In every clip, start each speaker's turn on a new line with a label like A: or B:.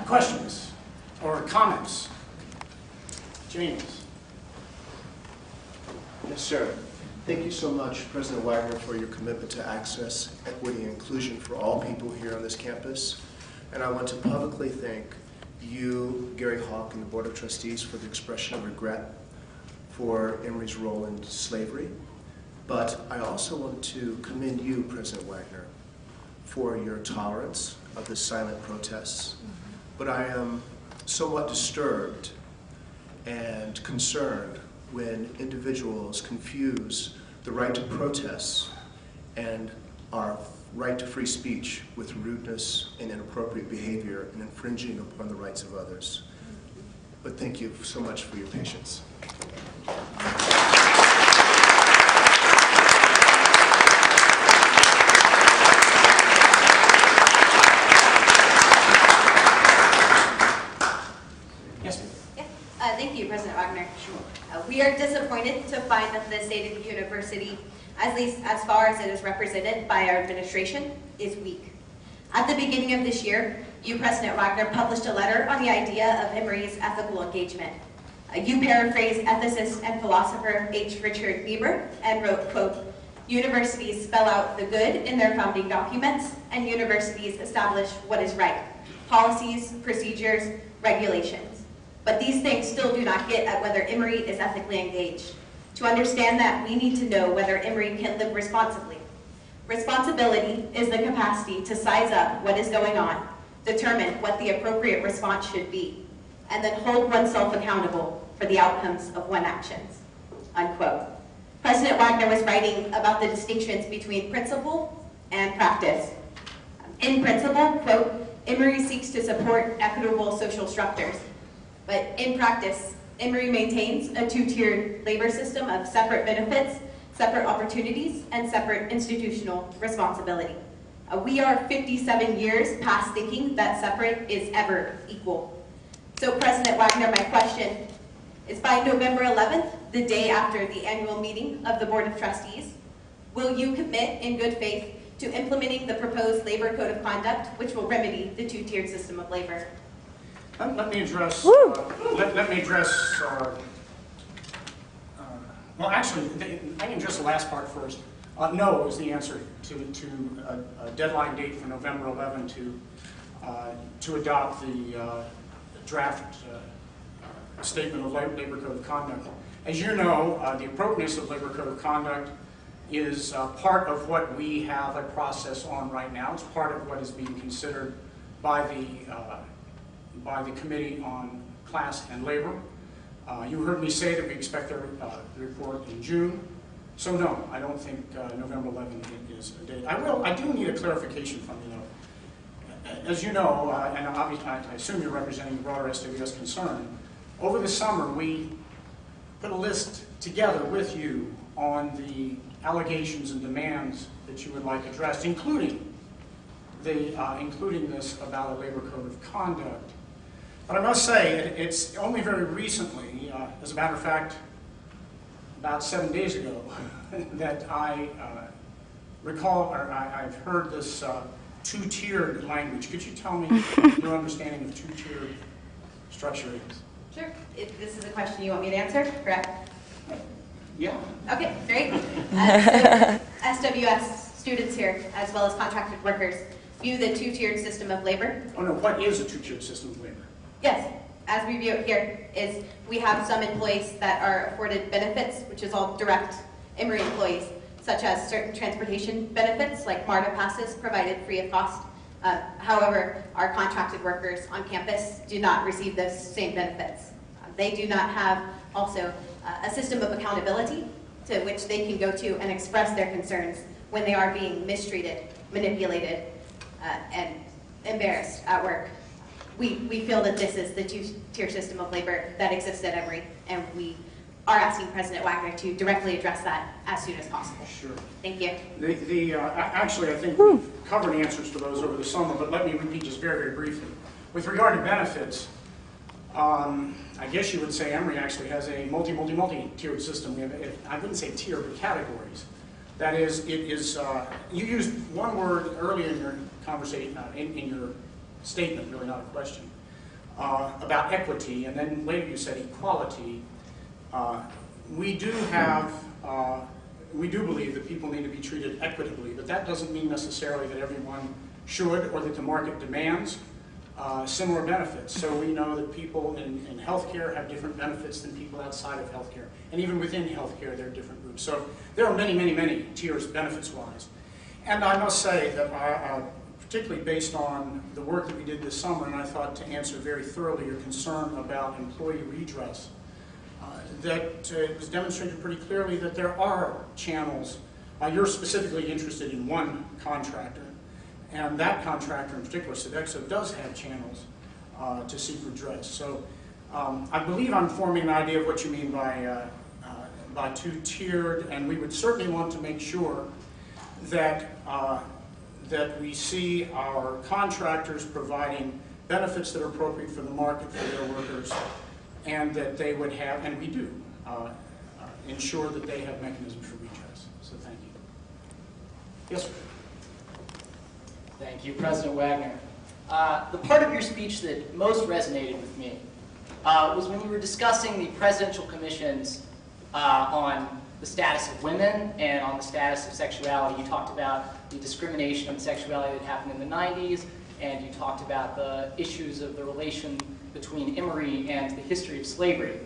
A: Questions or comments? James.
B: Yes, sir. Thank you so much, President Wagner, for your commitment to access, equity, and inclusion for all people here on this campus. And I want to publicly thank you, Gary Hawk, and the Board of Trustees for the expression of regret for Emory's role in slavery. But I also want to commend you, President Wagner, for your tolerance of the silent protests. But I am somewhat disturbed and concerned when individuals confuse the right to protest and our right to free speech with rudeness and inappropriate behavior and infringing upon the rights of others. But thank you so much for your patience.
C: Thank you, President Wagner. Sure. We are disappointed to find that the state of the university, at least as far as it is represented by our administration, is weak. At the beginning of this year, you, President Wagner, published a letter on the idea of Emory's ethical engagement. You paraphrased ethicist and philosopher H. Richard Niebuhr and wrote, quote, "Universities spell out the good in their founding documents, and universities establish what is right, policies, procedures, regulations. But these things still do not get at whether Emory is ethically engaged. To understand that, we need to know whether Emory can live responsibly. Responsibility is the capacity to size up what is going on, determine what the appropriate response should be, and then hold oneself accountable for the outcomes of one's actions," unquote. President Wagner was writing about the distinctions between principle and practice. In principle, quote, "Emory seeks to support equitable social structures. But in practice, Emory maintains a two-tiered labor system of separate benefits, separate opportunities, and separate institutional responsibility. We are 57 years past thinking that separate is ever equal." So, President Wagner, my question is, by November 11th, the day after the annual meeting of the Board of Trustees, will you commit in good faith to implementing the proposed Labor Code of Conduct, which will remedy the two-tiered system of labor?
A: Let me address, well, actually, I can address the last part first. No is the answer to a deadline date for November 11 to adopt the draft statement of Labor Code of Conduct. As you know, the appropriateness of Labor Code of Conduct is part of what we have a process on right now. It's part of what is being considered by the Committee on Class and Labor. You heard me say that we expect the report in June. So no, I don't think November 11th is a date. I do need a clarification from you though. As you know, and obviously I assume you're representing the broader SWS concern, over the summer we put a list together with you on the allegations and demands that you would like addressed, including this about a Labor Code of Conduct. But I must say, it's only very recently, as a matter of fact, about 7 days ago, that I recall, or I've heard this two-tiered language. Could you tell me your understanding of two-tiered structure is?
C: Sure. This is a question you want me to answer, correct?
A: Yeah.
C: Okay, great. So SWS students here, as well as contracted workers, view the two-tiered system of labor.
A: Oh no, what is a two-tiered system of labor?
C: Yes, as we view it here, is we have some employees that are afforded benefits, which is all direct Emory employees, such as certain transportation benefits, like MARTA passes provided free of cost. However, our contracted workers on campus do not receive those same benefits. They do not have also a system of accountability to which they can go to and express their concerns when they are being mistreated, manipulated, and embarrassed at work. We feel that this is the two-tier system of labor that exists at Emory, and we are asking President Wagner to directly address that as soon as possible.
A: Sure.
C: Thank you.
A: Actually, I think we've covered answers to those over the summer, but let me repeat just very, very briefly. With regard to benefits, I guess you would say Emory actually has a multi-tiered system. We have, I wouldn't say tier, but categories. That is, it is, you used one word earlier in your conversation, in your statement, really not a question, about equity, and then later you said equality. We do believe that people need to be treated equitably, but that doesn't mean necessarily that everyone should or that the market demands similar benefits. So we know that people in healthcare have different benefits than people outside of healthcare. And even within healthcare, there are different groups. So there are many, many, many tiers benefits-wise. And I must say that particularly based on the work that we did this summer, and I thought to answer very thoroughly your concern about employee redress, that it was demonstrated pretty clearly that there are channels. You're specifically interested in one contractor, and that contractor in particular, Sodexo, does have channels to seek redress. So I believe I'm forming an idea of what you mean by two-tiered, and we would certainly want to make sure that that we see our contractors providing benefits that are appropriate for the market for their workers, and that they would have, and we do, ensure that they have mechanisms for redress. So thank you. Yes, sir.
D: Thank you, President Wagner. The part of your speech that most resonated with me was when you were discussing the presidential commissions on the status of women and on the status of sexuality. You talked about the discrimination of sexuality that happened in the 90s, and you talked about the issues of the relation between Emory and the history of slavery.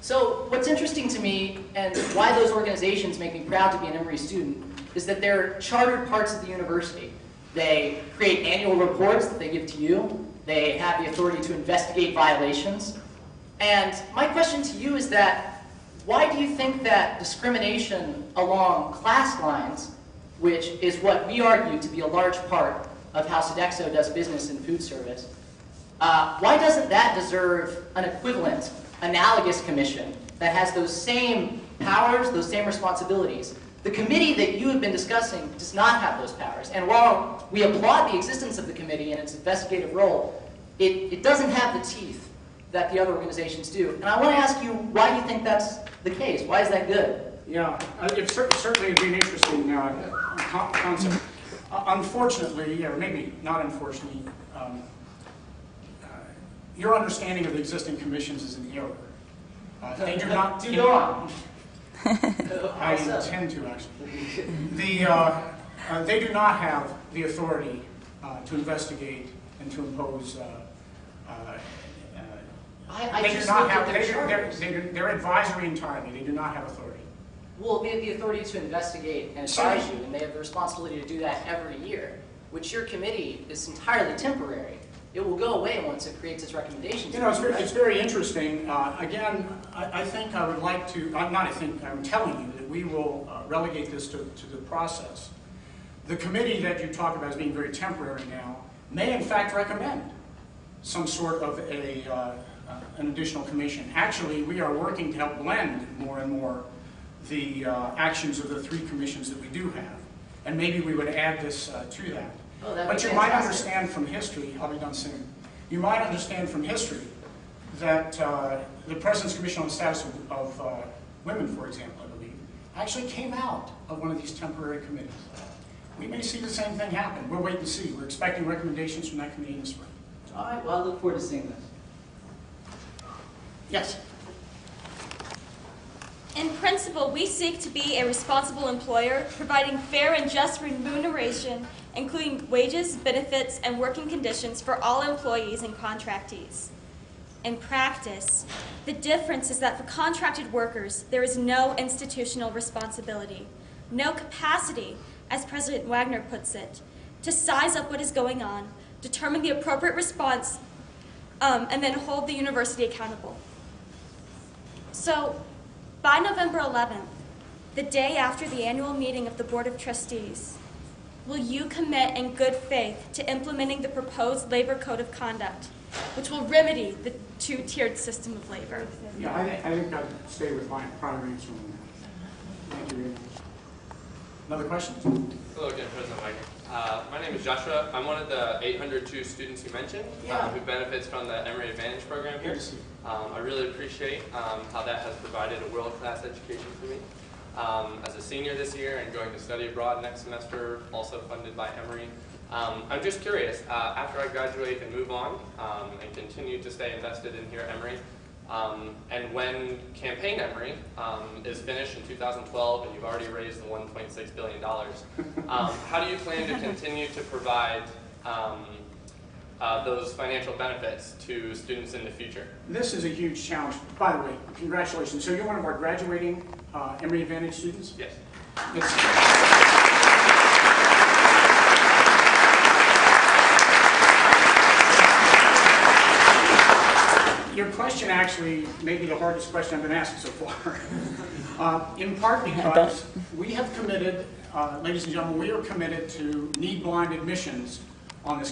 D: So what's interesting to me, and why those organizations make me proud to be an Emory student, is that they're chartered parts of the university. They create annual reports that they give to you. They have the authority to investigate violations. And my question to you is that, why do you think that discrimination along class lines, which is what we argue to be a large part of how Sodexo does business in food service, why doesn't that deserve an equivalent, analogous commission that has those same powers, those same responsibilities? The committee that you have been discussing does not have those powers. And while we applaud the existence of the committee and its investigative role, it doesn't have the teeth that the other organizations do. And I want to ask you why you think that's the case. Why is that good?
A: Yeah, it certainly would be an interesting concept. Unfortunately, or maybe not unfortunately, your understanding of the existing commissions is an error. They do not.
D: Do go on.
A: I intend to, actually. They do not have the authority to investigate and to impose. They do not have. They're advisory entirely. They do not have authority.
D: Well, they have the authority to investigate and advise you, and they have the responsibility to do that every year, which your committee is entirely temporary. It will go away once it creates its recommendations.
A: You know, it's very interesting. Again, I think I would like to, I'm telling you that we will relegate this to the process. The committee that you talk about as being very temporary now may in fact recommend some sort of an additional commission. Actually, we are working to help blend more and more the actions of the three commissions that we do have. And maybe we would add this to that.
D: Oh,
A: but you might understand from history, I'll be done soon, you might understand from history that the President's Commission on the Status of Women, for example, I believe, actually came out of one of these temporary committees. We may see the same thing happen. We'll wait and see. We're expecting recommendations from that committee in the spring.
D: All right, well, I look forward to seeing this.
A: Yes?
E: In principle, we seek to be a responsible employer, providing fair and just remuneration, including wages, benefits, and working conditions for all employees and contractees. In practice, the difference is that for contracted workers, there is no institutional responsibility, no capacity, as President Wagner puts it, to size up what is going on, determine the appropriate response, and then hold the university accountable. So, by November 11th, the day after the annual meeting of the Board of Trustees, will you commit in good faith to implementing the proposed Labor Code of Conduct, which will remedy the two-tiered system of labor?
A: Yeah, I think I'd stay with my prior answer on that. Thank you. Another question?
F: Hello again, President Wagner. My name is Joshua. I'm one of the 802 students you mentioned who benefits from the Emory Advantage program here. I really appreciate how that has provided a world-class education for me. As a senior this year and going to study abroad next semester, also funded by Emory, I'm just curious, after I graduate and move on and continue to stay invested in here at Emory, and when Campaign Emory is finished in 2012 and you've already raised the $1.6 billion, how do you plan to continue to provide those financial benefits to students in the future?
A: This is a huge challenge. By the way, congratulations. So you're one of our graduating Emory Advantage students?
F: Yes.
A: Your question actually may be the hardest question I've been asked so far. In part because we have committed, ladies and gentlemen, we are committed to need-blind admissions on this